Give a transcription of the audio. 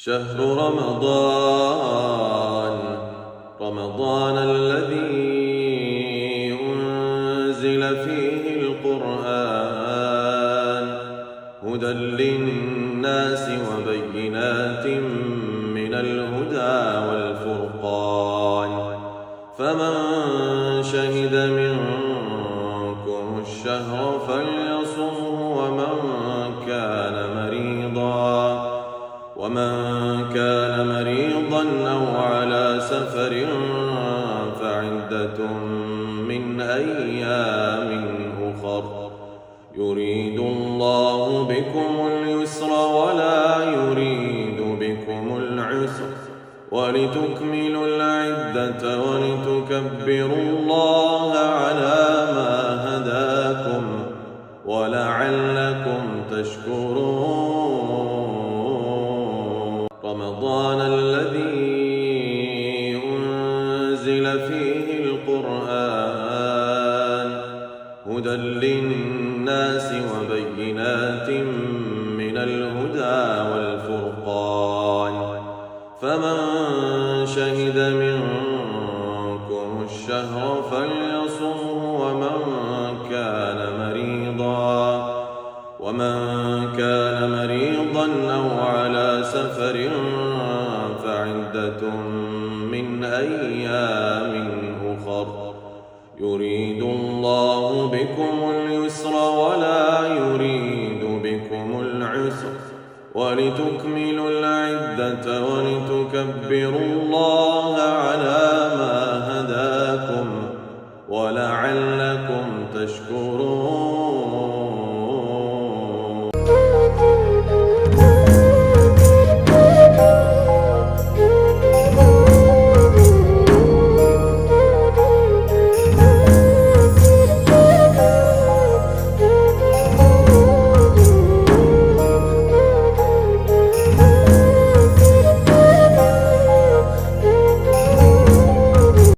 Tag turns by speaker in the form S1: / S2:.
S1: شهر رمضان الذي أنزل فيه القرآن هدى للناس وبينات من الهدى والفرقان فمن شهد منكم الشهر فليصمه ومن كان مريضا أو على سفر فعدة من أيام أخر يريد الله بكم اليسر ولا يريد بكم العسر ولتكملوا العدة ولتكبروا الله على ما هداكم ولعلكم تشكرون رمضان الذي أنزل فيه القرآن هدى للناس وبينات من الهدى والفرقان فمن شهد منكم الشهر فليصمه ومن كان مريضا أو على سفر فعدة من أيام أخر يريد الله بكم اليسر ولا يريد بكم العسر ولتكملوا العدة ولتكبروا الله على ما هداكم ولعلكم تشكرون